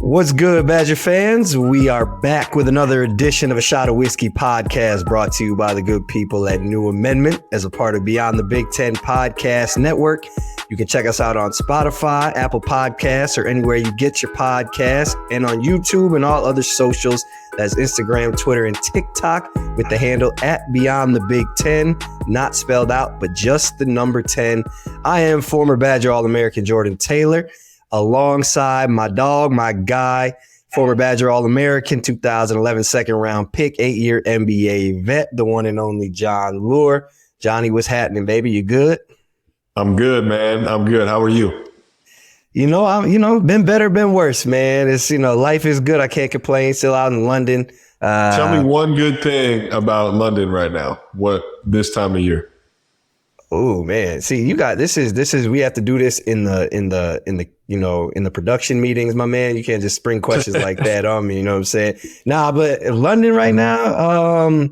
What's good, Badger fans? We are back with another edition of a Shot of Wisky podcast brought to you by the good people at New Amendment as a part of Beyond the Big Ten Podcast Network. You can check us out on Spotify, Apple Podcasts, or anywhere you get your podcasts, and on YouTube and all other socials. That's Instagram, Twitter, and TikTok with the handle at Beyond the Big Ten, not spelled out, but just the number 10. I am former Badger All-American Jordan Taylor, alongside my dog, my guy, former Badger All-American, 2011 second-round pick, 8-year NBA vet, the one and only Jon Leuer. Johnny, what's happening, baby? You good? I'm good, man. I'm good. How are you? Been better, been worse, man. It's, life is good. I can't complain. Still out in London. Tell me one good thing about London right now. What this time of year? Oh man, see, you got this is we have to do this in the production meetings, my man. You can't just spring questions like that on me. You know what I'm saying? Nah, but London right now,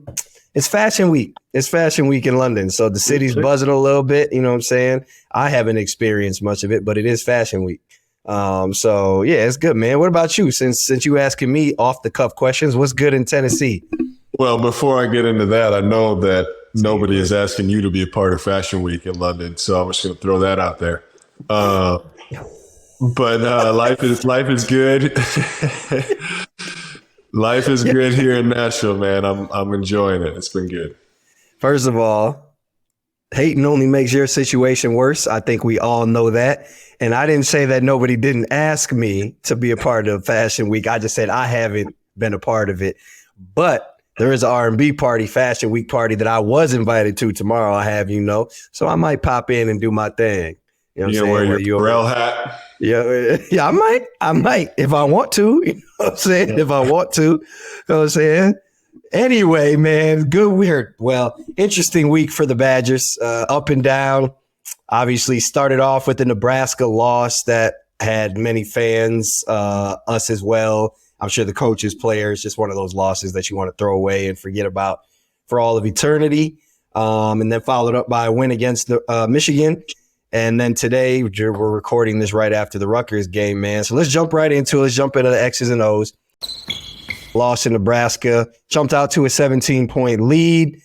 it's fashion week. It's fashion week in London, so the city's buzzing a little bit. You know what I'm saying? I haven't experienced much of it, but it is fashion week. So yeah, it's good, man. What about you? Since you asking me off the cuff questions, what's good in Tennessee? Well, before I get into that, I know that nobody is asking you to be a part of Fashion Week in London, so I'm just going to throw that out there. But life is good. Life is good here in Nashville, man. I'm enjoying it. It's been good. First of all, hating only makes your situation worse. I think we all know that. And I didn't say that nobody didn't ask me to be a part of Fashion Week. I just said I haven't been a part of it. But there is an R&B party, Fashion Week party that I was invited to tomorrow, I have so I might pop in and do my thing. You know what I'm saying? Wear your Pharrell hat? Yeah, I might if I want to. You know what I'm saying? If I want to. You know what I'm saying? Anyway, man, good, weird. Well, interesting week for the Badgers, up and down. Obviously started off with the Nebraska loss that had many fans, us as well. I'm sure the coaches, players, just one of those losses that you want to throw away and forget about for all of eternity. And then followed up by a win against Michigan. And then today, we're recording this right after the Rutgers game, man. So let's jump right into it. Let's jump into the X's and O's. Loss in Nebraska. Jumped out to a 17-point lead.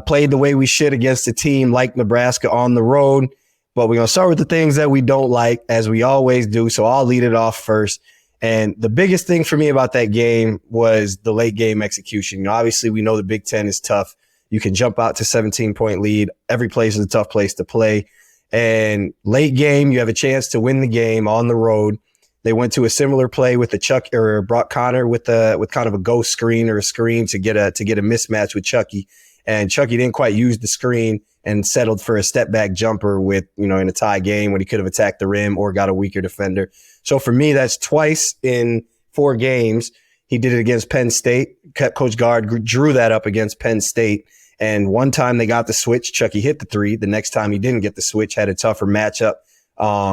Played the way we should against a team like Nebraska on the road. But we're going to start with the things that we don't like, as we always do. So I'll lead it off first. And the biggest thing for me about that game was the late game execution. Obviously, we know the Big Ten is tough. You can jump out to 17-point lead. Every place is a tough place to play. And late game, you have a chance to win the game on the road. They went to a similar play with Brock Connor with kind of a ghost screen or a screen to get a mismatch with Chucky. And Chucky didn't quite use the screen and settled for a step back jumper with, in a tie game when he could have attacked the rim or got a weaker defender. So for me, that's twice in 4 games. He did it against Penn State. Coach Gard drew that up against Penn State. And one time they got the switch, Chucky hit the 3. The next time he didn't get the switch, had a tougher matchup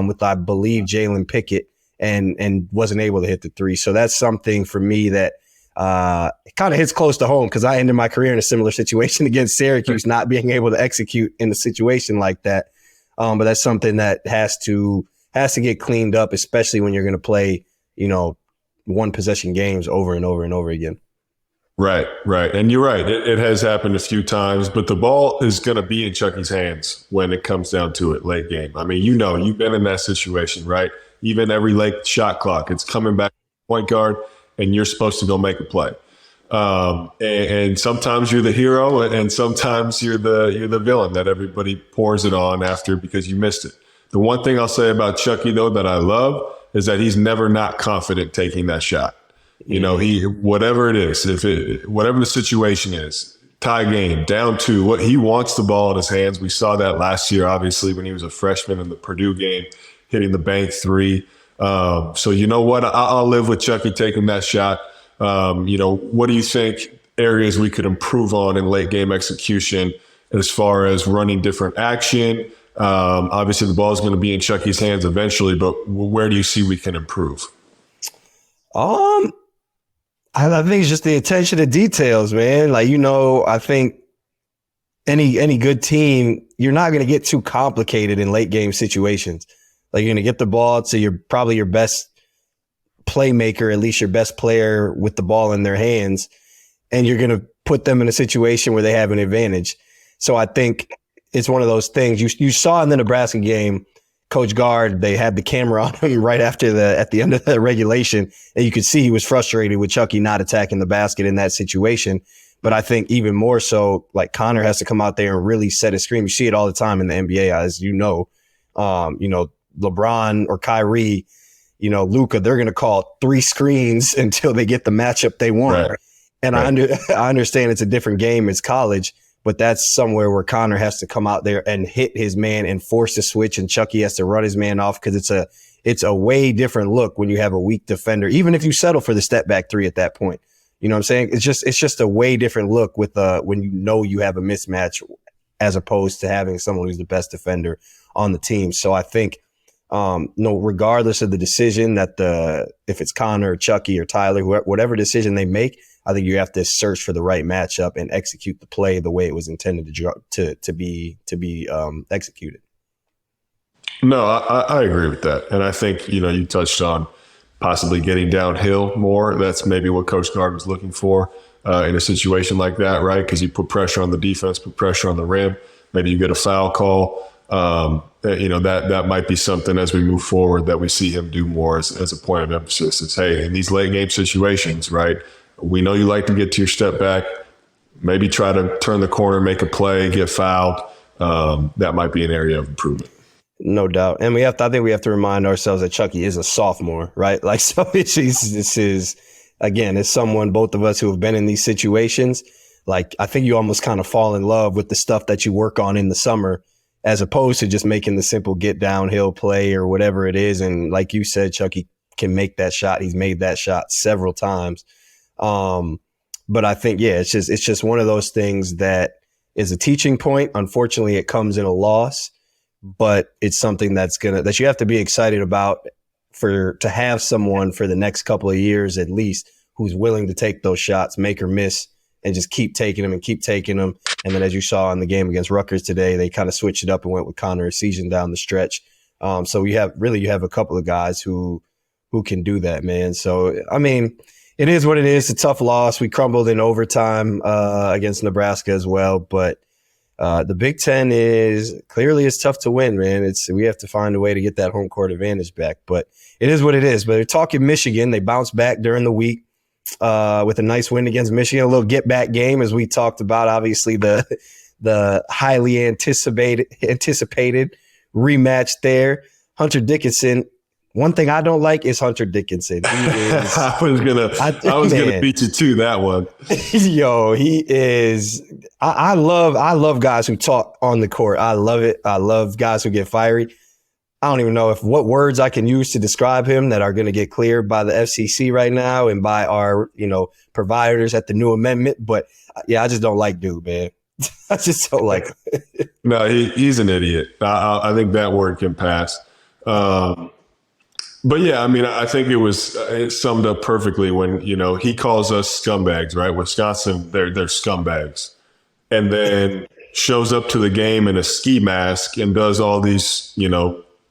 with, I believe, Jalen Pickett and wasn't able to hit the 3. So that's something for me that it kind of hits close to home because I ended my career in a similar situation against Syracuse, not being able to execute in a situation like that. But that's something that has to get cleaned up, especially when you're going to play, one possession games over and over and over again. Right. And you're right. It has happened a few times, but the ball is going to be in Chucky's hands when it comes down to it late game. I mean, you've been in that situation, right? Even every late shot clock, it's coming back to point guard and you're supposed to go make a play. And sometimes you're the hero and sometimes you're the villain that everybody pours it on after because you missed it. The one thing I'll say about Chucky, though, that I love is that he's never not confident taking that shot. Whatever it is, whatever the situation is, tie game, down 2, he wants the ball in his hands. We saw that last year, obviously, when he was a freshman in the Purdue game, hitting the bank 3. So you know what? I'll live with Chucky taking that shot. What do you think areas we could improve on in late game execution as far as running different action? Obviously, the ball is going to be in Chucky's hands eventually, but where do you see we can improve? I think it's just the attention to details, man. I think any good team, you're not going to get too complicated in late game situations. You're going to get the ball to your best playmaker, at least your best player with the ball in their hands, and you're going to put them in a situation where they have an advantage. So I think it's one of those things you saw in the Nebraska game. Coach Gard, they had the camera on him right at the end of the regulation, and you could see he was frustrated with Chucky not attacking the basket in that situation. But I think even more so, like, Connor has to come out there and really set a screen. You see it all the time in the NBA, as you know. LeBron or Kyrie, Luka, they're going to call 3 screens until they get the matchup they want. Right. And right. I understand it's a different game. It's college. But that's somewhere where Connor has to come out there and hit his man and force the switch, and Chucky has to run his man off, because it's a way different look when you have a weak defender, even if you settle for the step back 3 at that point. You know what I'm saying? It's just a way different look with when you have a mismatch, as opposed to having someone who's the best defender on the team. So I think regardless of the decision if it's Connor or Chucky or Tyler, whatever decision they make, I think you have to search for the right matchup and execute the play the way it was intended to be executed. No, I agree with that. And I think, you touched on possibly getting downhill more. That's maybe what Coach Gard was looking for in a situation like that, right? Because you put pressure on the defense, put pressure on the rim. Maybe you get a foul call. That might be something as we move forward that we see him do more as a point of emphasis. It's, hey, in these late game situations, right? We know you like to get to your step back, maybe try to turn the corner, make a play, get fouled. That might be an area of improvement. No doubt. And I think we have to remind ourselves that Chucky is a sophomore, right? Like, so this is, again, as someone, both of us who have been in these situations, like, I think you almost kind of fall in love with the stuff that you work on in the summer, as opposed to just making the simple get downhill play or whatever it is. And like you said, Chucky can make that shot. He's made that shot several times. But I think, it's just one of those things that is a teaching point. Unfortunately, it comes in a loss, but it's something that you have to be excited about to have someone for the next couple of years, at least, who's willing to take those shots, make or miss, and just keep taking them and keep taking them. And then, as you saw in the game against Rutgers today, they kind of switched it up and went with Connor Essegian down the stretch. So you have a couple of guys who can do that, man. So, I mean, it is what it is. It's a tough loss. We crumbled in overtime against Nebraska as well. But the Big Ten is tough to win, man. We have to find a way to get that home court advantage back. But it is what it is. But they're talking Michigan. They bounced back during the week with a nice win against Michigan. A little get-back game, as we talked about. Obviously, the highly anticipated rematch there. Hunter Dickinson. One thing I don't like is Hunter Dickinson. He is, I was gonna beat you to that one. Yo, he is. I love guys who talk on the court. I love it. I love guys who get fiery. I don't even know what words I can use to describe him that are going to get cleared by the FCC right now and by our providers at the new amendment. But yeah, I just don't like dude, man. I just don't like him. No, he's an idiot. I think that word can pass. But yeah, I mean, I think it summed up perfectly when, he calls us scumbags, right? Wisconsin, they're scumbags. And then shows up to the game in a ski mask and does all these,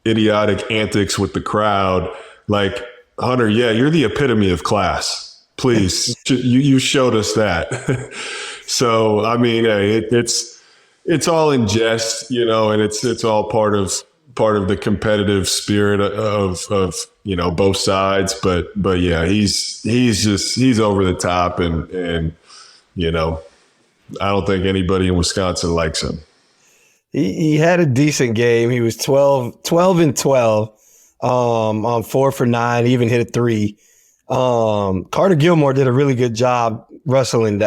idiotic antics with the crowd. Like, Hunter, yeah, you're the epitome of class. Please, you showed us that. So, I mean, it's all in jest, and it's all part of the competitive spirit of both sides, but yeah, he's over the top, and I don't think anybody in Wisconsin likes him. He had a decent game. He was 12 and 12 on 4 for 9. He even hit a 3. Carter Gilmore did a really good job wrestling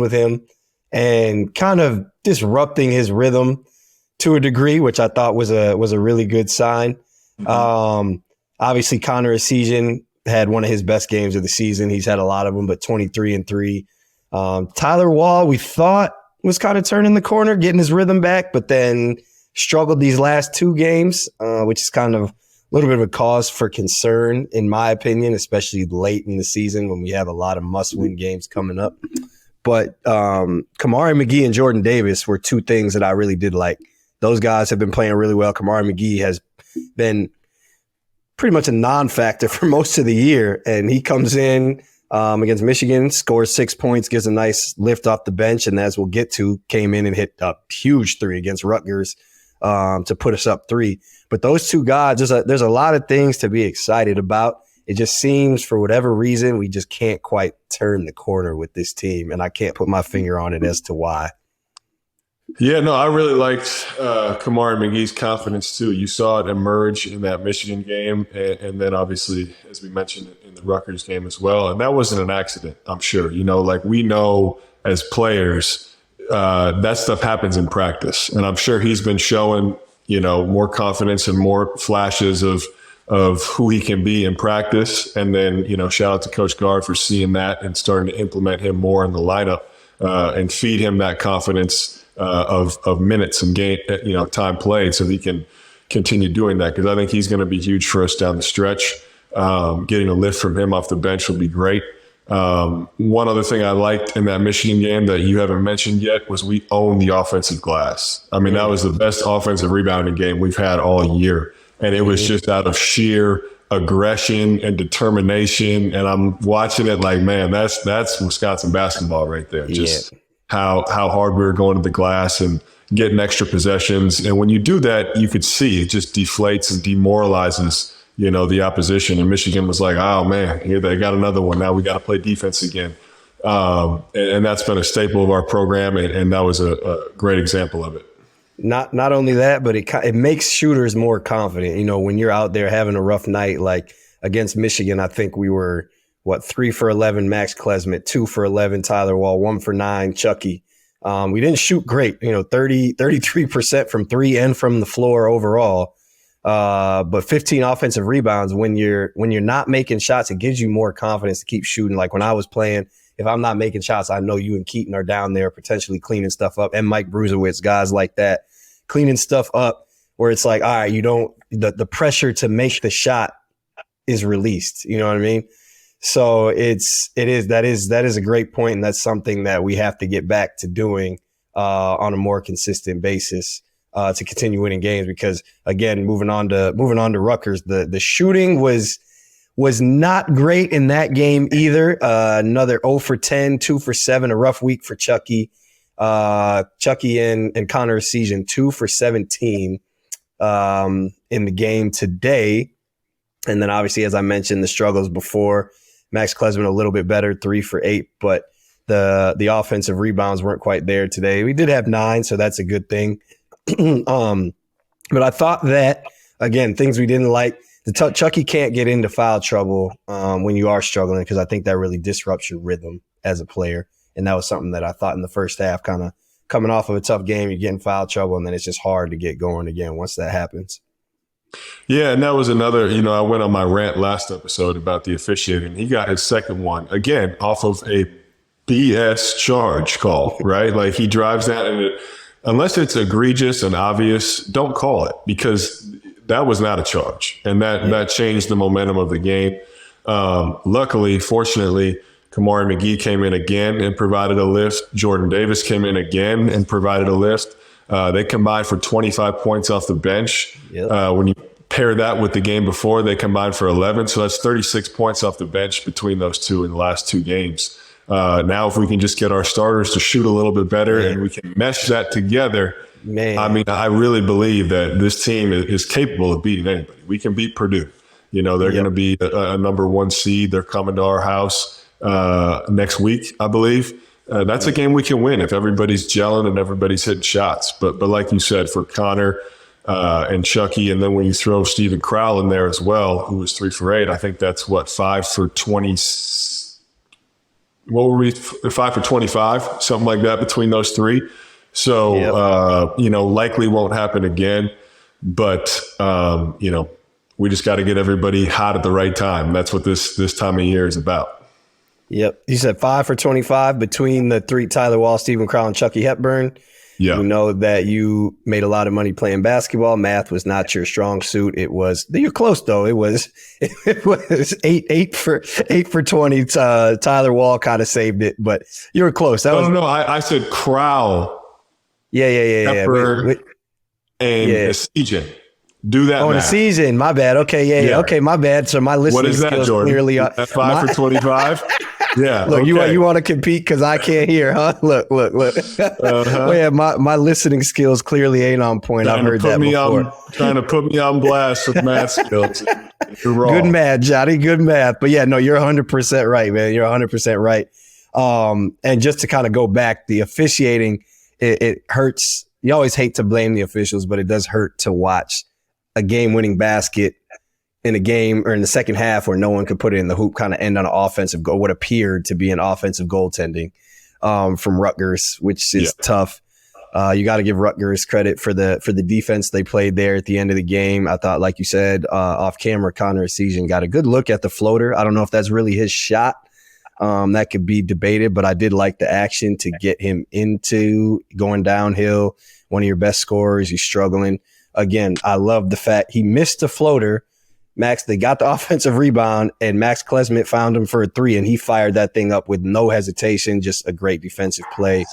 with him and kind of disrupting his rhythm to a degree, which I thought was a really good sign. Mm-hmm. Obviously, Connor Essegian had one of his best games of the season. He's had a lot of them, but 23 and 3. Tyler Wall, we thought was kind of turning the corner, getting his rhythm back, but then struggled these last 2 games, which is kind of a little bit of a cause for concern, in my opinion, especially late in the season when we have a lot of must-win games coming up. But Kamari McGee and Jordan Davis were 2 things that I really did like. Those guys have been playing really well. Kamari McGee has been pretty much a non-factor for most of the year. And he comes in against Michigan, scores 6 points, gives a nice lift off the bench. And as we'll get to, came in and hit a huge 3 against Rutgers to put us up 3. But those two guys, there's a lot of things to be excited about. It just seems for whatever reason, we just can't quite turn the corner with this team. And I can't put my finger on it as to why. Yeah, no, I really liked Kamari McGee's confidence too. You saw it emerge in that Michigan game, and then obviously, as we mentioned, in the Rutgers game as well. And that wasn't an accident, I'm sure. You know, like we know as players, that stuff happens in practice. And I'm sure he's been showing, you know, more confidence and more flashes of who he can be in practice. And then, you know, shout out to Coach Gard for seeing that and starting to implement him more in the lineup and feed him that confidence of minutes and game, you know, time played, so that he can continue doing that. Because I think he's going to be huge for us down the stretch. Getting a lift from him off the bench will be great. One other thing I liked in that Michigan game that you haven't mentioned yet was we owned the offensive glass. I mean, that was the best offensive rebounding game we've had all year. And it was just out of sheer aggression and determination. And I'm watching it like, man, that's Wisconsin basketball right there. Just how hard we were going to the glass and getting extra possessions. And when you do that, you could see it just deflates and demoralizes, you know, the opposition. And Michigan was like, oh man, here they got another one. Now we got to play defense again. And that's been a staple of our program. And that was a great example of it. Not only that, but it makes shooters more confident. You know, when you're out there having a rough night, like against Michigan, I think we were, 3 for 11, Max Klesmit, 2 for 11, Tyler Wall, 1 for 9, Chucky. We didn't shoot great, 33% from 3 and from the floor overall. But 15 offensive rebounds. When you're not making shots, it gives you more confidence to keep shooting. Like when I was playing, if I'm not making shots, I know you and Keaton are down there potentially cleaning stuff up, and Mike Bruzewicz, guys like that, cleaning stuff up where it's like, all right, the pressure to make the shot is released. You know what I mean? So that is a great point, and that's something that we have to get back to doing on a more consistent basis to continue winning games. Because again, moving on to Rutgers, the shooting was not great in that game either. Another 0 for 10, 2 for 7, a rough week for Chucky. Chucky and Connor Essegian, 2 for 17 in the game today. And then obviously, as I mentioned, the struggles before. Max Klesmit a little bit better, 3 for 8, but the offensive rebounds weren't quite there today. We did have 9, so that's a good thing. But I thought that, again, things we didn't like, Chucky can't get into foul trouble when you are struggling, because I think that really disrupts your rhythm as a player. And that was something that I thought in the first half, kind of coming off of a tough game, you get in foul trouble, and then it's just hard to get going again once that happens. Yeah, and that was another, I went on my rant last episode about the officiating. He got his second one, again, off of a BS charge call, right? Like he drives that, and unless it's egregious and obvious, don't call it, because that was not a charge. And that changed the momentum of the game. Luckily, fortunately, Kamari McGee came in again and provided a lift. Jordan Davis came in again and provided a lift. They combined for 25 points off the bench. Yep. When you pair that with the game before, they combined for 11. So that's 36 points off the bench between those two in the last 2 games. Now, if we can just get our starters to shoot a little bit better and we can mesh that together, I mean, I really believe that this team is capable of beating anybody. We can beat Purdue. They're going to be a number 1 seed. They're coming to our house next week, I believe. That's a game we can win if everybody's gelling and everybody's hitting shots. But like you said, for Connor and Chucky, and then when you throw Steven Crowell in there as well, who was 3 for 8, I think that's 5 for 20. What were we? 5 for 25, something like that between those 3. So, likely won't happen again. But, we just got to get everybody hot at the right time. That's what this time of year is about. Yep. You said 5 for 25 between the 3, Tyler Wall, Steven Crowell, and Chucky Hepburn. Yeah. We know that you made a lot of money playing basketball. Math was not your strong suit. You're close though. It was 8 for 20. Tyler Wall kind of saved it, but you were close. No. I said Crowell. Yeah. Hepburn and Essegian. Do that. Oh, the season. My bad. Okay, yeah. Okay, my bad. So my listening what is that, skills Jordan? clearly are 5 for 25. Yeah. Look, okay. you want to compete because I can't hear, huh? Look. Well, yeah, my listening skills clearly ain't on point. I've heard that before. Trying to put me on blast with math skills. You're wrong. Good math, Johnny. Good math. But yeah, no, you're 100% right, man. You're 100% right. And just to kind of go back, the officiating, it hurts. You always hate to blame the officials, but it does hurt to watch a game-winning basket in a game or in the second half where no one could put it in the hoop, kind of end on an offensive goal, what appeared to be an offensive goaltending from Rutgers, which is tough. You got to give Rutgers credit for the defense they played there at the end of the game. I thought, like you said, off camera, Connor Essegian got a good look at the floater. I don't know if that's really his shot. That could be debated, but I did like the action to get him into going downhill. One of your best scorers, he's struggling. Again, I love the fact he missed the floater. They got the offensive rebound, and Max Klesmit found him for a three, and he fired that thing up with no hesitation. Just a great defensive play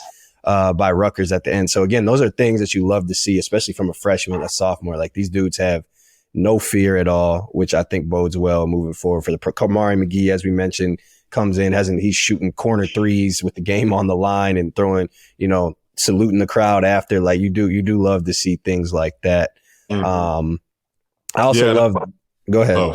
by Rutgers at the end. So, again, those are things that you love to see, especially from a freshman, a sophomore. Like, these dudes have no fear at all, which I think bodes well moving forward. For the Kamari McGee, as we mentioned, comes in, he's shooting corner threes with the game on the line and throwing, saluting the crowd after. Like, you do love to see things like that. Mm-hmm. I also love. Go ahead. Oh,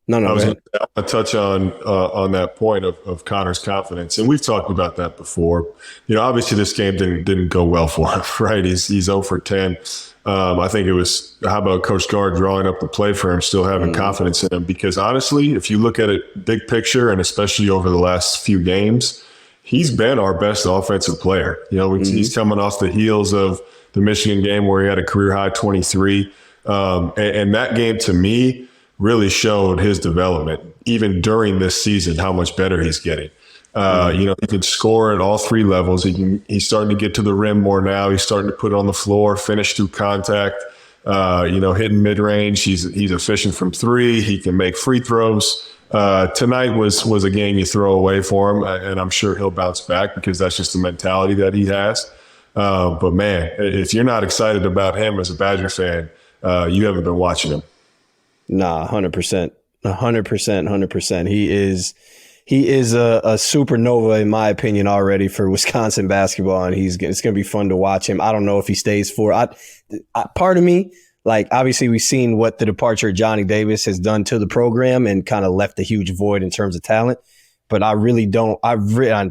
no. I was going to touch on that point of Connor's confidence, and we've talked about that before. Obviously this game didn't go well for him, right? He's 0 for 10. I think it was, how about Coach Gard drawing up the play for him, still having confidence in him? Because honestly, if you look at it big picture, and especially over the last few games, he's been our best offensive player. He's coming off the heels of the Michigan game where he had a career high 23. And that game to me really showed his development, even during this season, how much better he's getting. He can score at all three levels. He's starting to get to the rim more now. He's starting to put it on the floor, finish through contact, hitting mid-range. He's efficient from three. He can make free throws. Tonight was a game you throw away for him, and I'm sure he'll bounce back because that's just the mentality that he has. But man, if you're not excited about him as a Badger fan, you haven't been watching him. Nah, 100%. 100%. He is a supernova, in my opinion, already for Wisconsin basketball, and it's going to be fun to watch him. I don't know if he stays for. Part of me, like, obviously we've seen what the departure of Johnny Davis has done to the program and kind of left a huge void in terms of talent. But I really don't.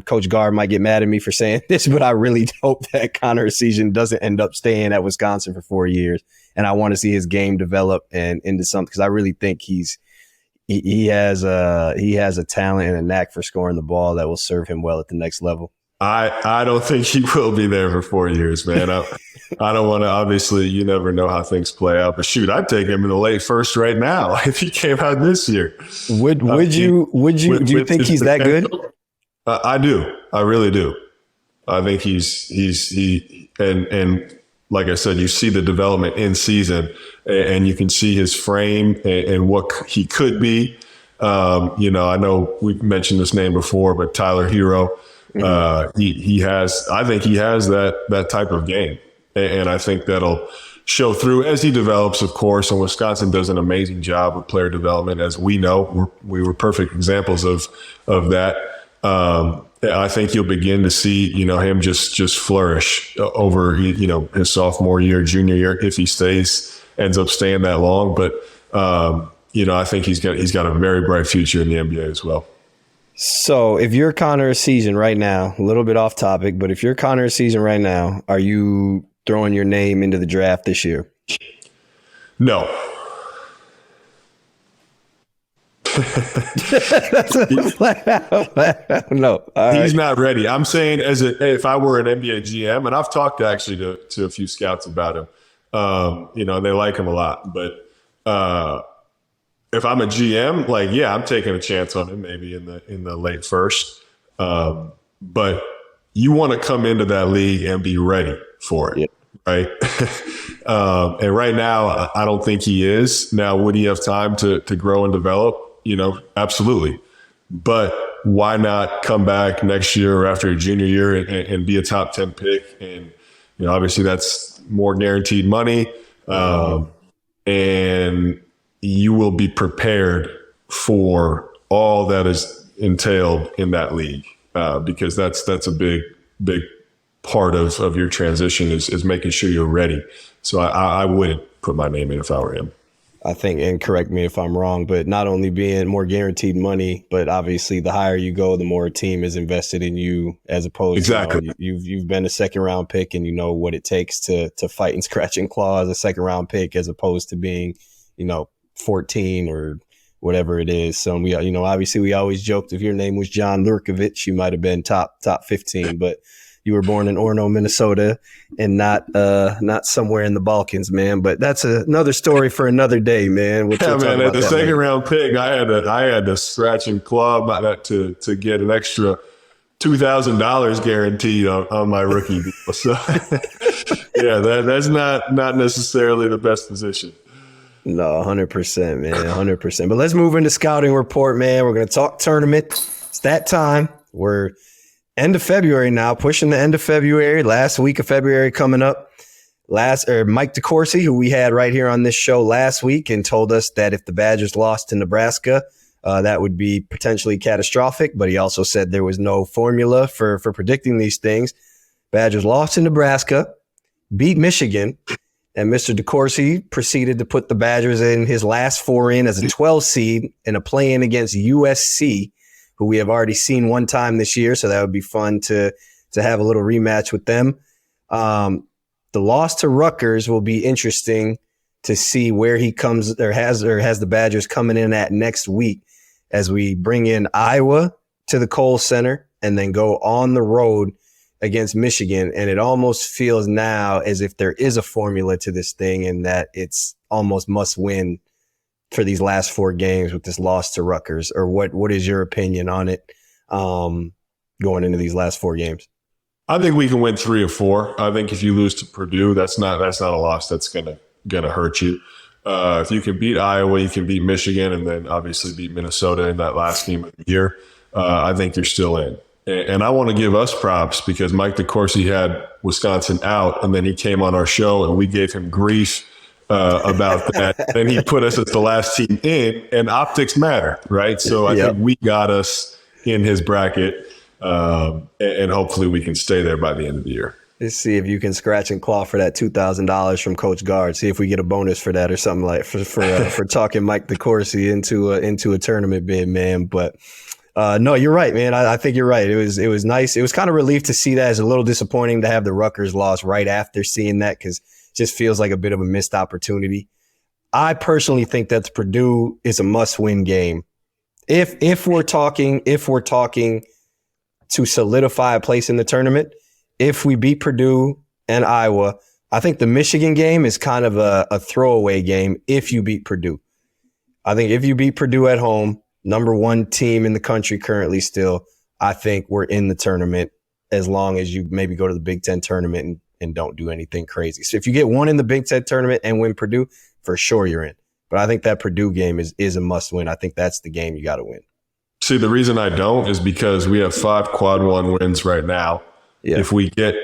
Coach Gard might get mad at me for saying this, but I really hope that Connor Essegian doesn't end up staying at Wisconsin for 4 years. And I want to see his game develop and into something, because I really think he has a talent and a knack for scoring the ball that will serve him well at the next level. I don't think he will be there for 4 years, man. I don't want to. Obviously, you never know how things play out. But shoot, I'd take him in the late first right now if he came out this year. Would you? Do you think he's that good? I do. I really do. I think and like I said, you see the development in season, and you can see his frame and what he could be. I know we've mentioned this name before, but Tyler Hero, he has. I think he has that type of game, and I think that'll show through as he develops, of course. And Wisconsin does an amazing job of player development, as we know. We were perfect examples of that. I think you'll begin to see, him just flourish over, his sophomore year, junior year, if he ends up staying that long. But, I think he's got a very bright future in the NBA as well. So if you're Connor Essegian right now, a little bit off topic, but if you're Connor Essegian right now, are you throwing your name into the draft this year? No. No, he's not ready. I'm saying if I were an NBA GM, and I've talked actually to a few scouts about him, they like him a lot. But if I'm a GM, I'm taking a chance on him, maybe in the late first. But you want to come into that league and be ready for it, right? And right now, I don't think he is. Now, would he have time to grow and develop? Absolutely. But why not come back next year or after a junior year and be a top 10 pick? And, obviously that's more guaranteed money. and you will be prepared for all that is entailed in that league, because that's a big part of your transition is making sure you're ready. So I wouldn't put my name in if I were him. I think, and correct me if I'm wrong, but not only being more guaranteed money, but obviously the higher you go, the more a team is invested in you, as opposed to you've been a second round pick and you know what it takes to fight and scratch and claw as a second round pick, as opposed to being, 14 or whatever it is. So we, obviously we always joked if your name was Jon Leuer, you might have been top 15, but you were born in Orono, Minnesota, and not somewhere in the Balkans, man. But that's another story for another day, man. Yeah, man. At the second round pick, I had to scratch and claw about that to get an extra $2,000 guaranteed on my rookie deal. So yeah, that's not necessarily the best position. No, 100%, man, 100%. But let's move into scouting report, man. We're going to talk tournament. It's that time. We're end of February now, pushing the end of February, last week of February coming up. Mike DeCourcy, who we had right here on this show last week, and told us that if the Badgers lost to Nebraska, that would be potentially catastrophic. But he also said there was no formula for predicting these things. Badgers lost to Nebraska, beat Michigan, and Mr. DeCourcy proceeded to put the Badgers in his last four in as a 12 seed in a play-in against USC, who we have already seen one time this year, so that would be fun to have a little rematch with them. The loss to Rutgers will be interesting to see where he comes or has the Badgers coming in at next week, as we bring in Iowa to the Kohl Center and then go on the road against Michigan. And it almost feels now as if there is a formula to this thing, and that it's almost must win for these last four games with this loss to Rutgers. Or what is your opinion on it going into these last four games? I think we can win 3 or 4. I think if you lose to Purdue, that's not a loss that's gonna hurt you. If you can beat Iowa, you can beat Michigan, and then obviously beat Minnesota in that last game of the year, I think you're still in. And I want to give us props, because Mike DeCourcy had Wisconsin out, and then he came on our show and we gave him grief about that. And he put us as the last team in, and optics matter, right? So I think we got us in his bracket, and hopefully we can stay there by the end of the year. Let's see if you can scratch and claw for that $2,000 from Coach Guard. See if we get a bonus for that or something, like for talking Mike DeCourcy into a tournament bid, man. But no, you're right, man. I think you're right. It was nice. It was kind of relief to see that. It's a little disappointing to have the Rutgers loss right after seeing that, because just feels like a bit of a missed opportunity. I personally think that Purdue is a must-win game. If we're talking to solidify a place in the tournament, if we beat Purdue and Iowa, I think the Michigan game is kind of a throwaway game if you beat Purdue. I think if you beat Purdue at home, number one team in the country currently still, I think we're in the tournament, as long as you maybe go to the Big Ten tournament and don't do anything crazy. So if you get one in the Big Ten tournament and win Purdue, for sure you're in. But I think that Purdue game is a must win. I think that's the game you got to win. See, the reason I don't is because we have 5 quad 1 wins right now. Yeah. If we get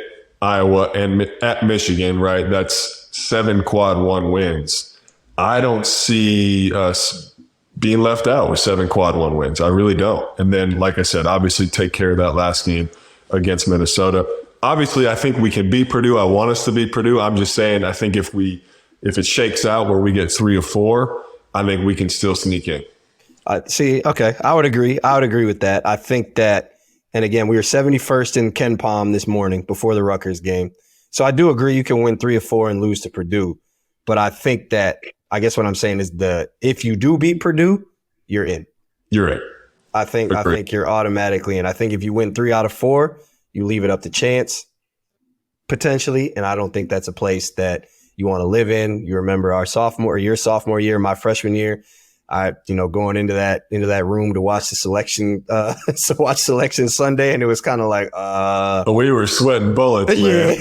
Iowa and at Michigan, right, that's 7 quad 1 wins. I don't see us being left out with 7 quad 1 wins. I really don't. And then, like I said, obviously take care of that last game against Minnesota. Obviously, I think we can beat Purdue. I want us to beat Purdue. I'm just saying, I think if it shakes out where we get 3 or 4, I think we can still sneak in. See, okay, I would agree. I would agree with that. I think that, and again, we were 71st in Ken Palm this morning before the Rutgers game. So I do agree you can win 3 or 4 and lose to Purdue. But I think that, I guess what I'm saying is if you do beat Purdue, you're in. You're in. I think you're automatically in. I think if you win 3 out of 4, you leave it up to chance, potentially. And I don't think that's a place that you want to live in. You remember your sophomore year, my freshman year, going into that room to watch the selection, selection Sunday, and it was kind of like, we were sweating bullets, man.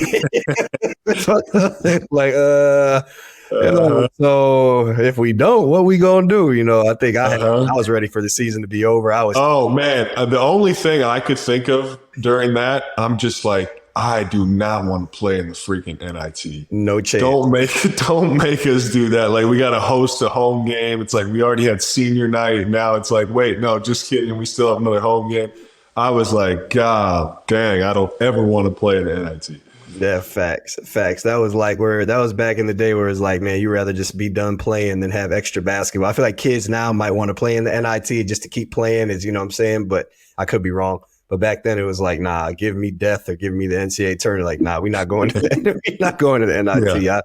So if we don't, what we gonna do? I think I was ready for the season to be over. Oh man, the only thing I could think of during that, I'm just like, I do not want to play in the freaking NIT. No chance. Don't make us do that. Like, we got to host a home game. It's like we already had senior night. Now it's like, wait, no, just kidding. We still have another home game. I was like, God dang, I don't ever want to play in the NIT. Yeah, facts. That was back in the day where it's like, man, you'd rather just be done playing than have extra basketball. I feel like kids now might want to play in the NIT just to keep playing, you know what I'm saying? But I could be wrong. But back then it was like, nah, give me death or give me the NCAA tournament. Like, nah, we're not going to the NIT. Yeah.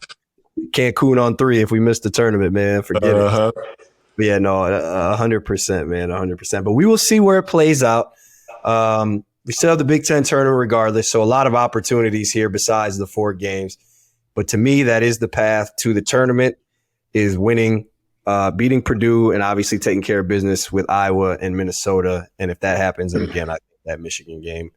Cancun on 3 if we miss the tournament, man. Forget it. But yeah, no, 100%, man, 100%. But we will see where it plays out. We still have the Big Ten tournament regardless, so a lot of opportunities here besides the 4 games. But to me, that is the path to the tournament, is winning, beating Purdue, and obviously taking care of business with Iowa and Minnesota. And if that happens, and again, I think that Michigan game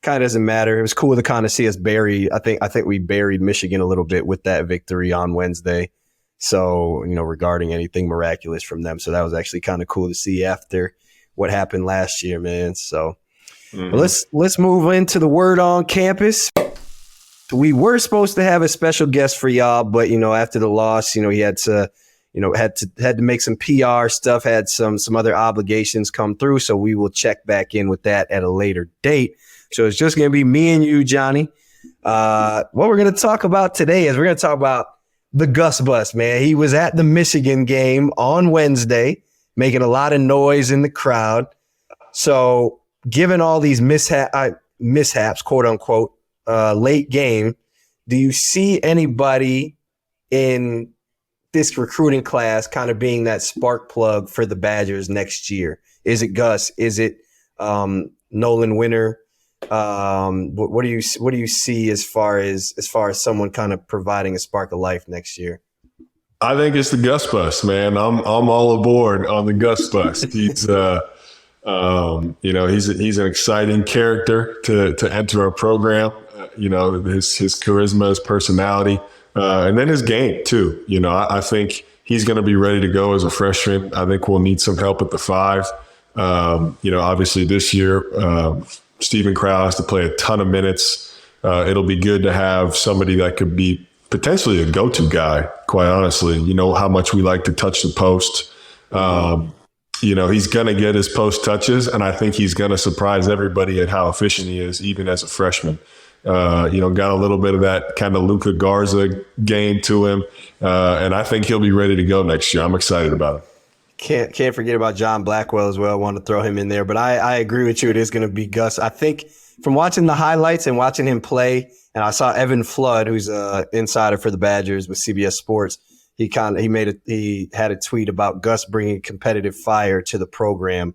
kind of doesn't matter. It was cool to kind of see us bury. I think we buried Michigan a little bit with that victory on Wednesday. So, you know, regarding anything miraculous from them. So that was actually kind of cool to see after what happened last year, man. So let's move into the word on campus. We were supposed to have a special guest for y'all, but, you know, after the loss, you know, he had to make some PR stuff, had some other obligations come through. So we will check back in with that at a later date. So it's just going to be me and you, Johnny. What we're going to talk about today is we're going to talk about the Gus Bus, man. He was at the Michigan game on Wednesday, making a lot of noise in the crowd. So given all these mishaps, quote unquote, late game, do you see anybody in this recruiting class kind of being that spark plug for the Badgers next year? Is it Gus? Is it Nolan Winter? What do you see as far as someone kind of providing a spark of life next year? I think it's the Gus Bus, man. I'm all aboard on the Gus Bus. He's he's an exciting character to enter a program. His charisma, his personality, and then his game too. I think he's going to be ready to go as a freshman. I think we'll need some help at the 5. Obviously this year, Stephen Crow has to play a ton of minutes. It'll be good to have somebody that could be potentially a go-to guy, quite honestly. You know how much we like to touch the post. He's going to get his post touches, and I think he's going to surprise everybody at how efficient he is, even as a freshman. Got a little bit of that kind of Luka Garza game to him, and I think he'll be ready to go next year. I'm excited about it. Can't forget about John Blackwell as well. I want to throw him in there, but I agree with you. It is going to be Gus. I think from watching the highlights and watching him play, and I saw Evan Flood, who's an insider for the Badgers with CBS Sports. He had a tweet about Gus bringing competitive fire to the program,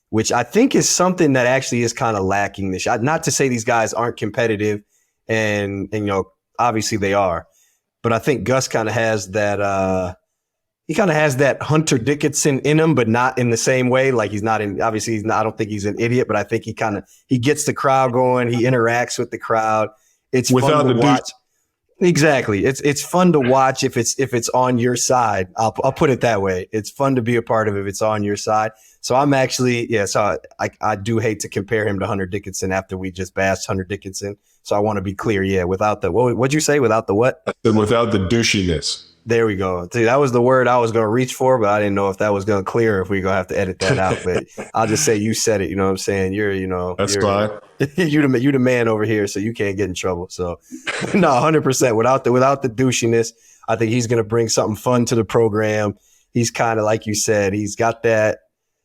which I think is something that actually is kind of lacking this year. Not to say these guys aren't competitive, and obviously they are, but I think Gus kind of has that. He kind of has that Hunter Dickinson in him, but not in the same way. Like I don't think he's an idiot, but I think he gets the crowd going. He interacts with the crowd. It's fun to watch. Exactly. It's fun to watch if it's on your side. I'll put it that way. It's fun to be a part of if it's on your side. So I'm actually, so I do hate to compare him to Hunter Dickinson after we just bashed Hunter Dickinson. So I want to be clear. Yeah. Without the, what'd you say? Without the what? I said without the douchiness. There we go. See, that was the word I was going to reach for, but I didn't know if that was going to clear or if we're going to have to edit that out. But I'll just say you said it. You know what I'm saying? That's fine. You the man over here, so you can't get in trouble. So no, 100%. Without the douchiness, I think he's going to bring something fun to the program. He's kind of like you said. He's got that.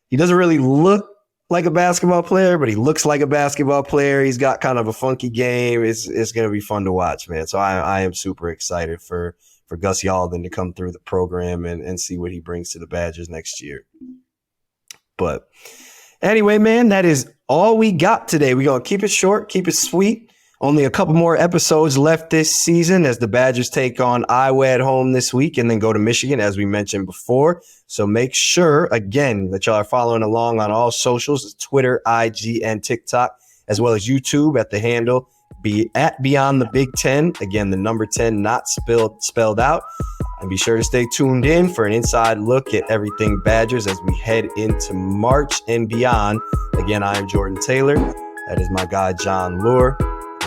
He doesn't really look like a basketball player, but he looks like a basketball player. He's got kind of a funky game. It's going to be fun to watch, man. So I am super excited for Gus Yalden to come through the program and see what he brings to the Badgers next year. But anyway, man, that is all we got today. We're going to keep it short, keep it sweet. Only a couple more episodes left this season as the Badgers take on Iowa at home this week and then go to Michigan, as we mentioned before. So make sure, again, that y'all are following along on all socials, Twitter, IG, and TikTok, as well as YouTube at the handle at Beyond the Big Ten. Again, the number 10 not spelled out. And be sure to stay tuned in for an inside look at everything Badgers as we head into March and beyond. Again, I am Jordan Taylor. That is my guy, Jon Leuer.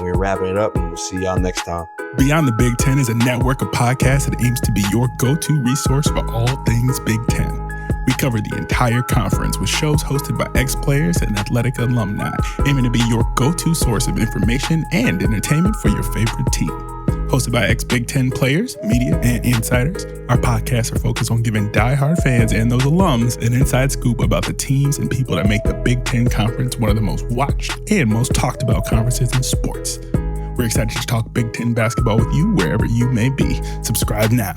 we're wrapping it up, and we'll see y'all next time. Beyond the Big Ten is a network of podcasts that aims to be your go-to resource for all things Big Ten. We cover the entire conference with shows hosted by ex-players and athletic alumni, aiming to be your go-to source of information and entertainment for your favorite team. Hosted by ex-Big Ten players, media, and insiders, our podcasts are focused on giving diehard fans and those alums an inside scoop about the teams and people that make the Big Ten Conference one of the most watched and most talked about conferences in sports. We're excited to talk Big Ten basketball with you wherever you may be. Subscribe now.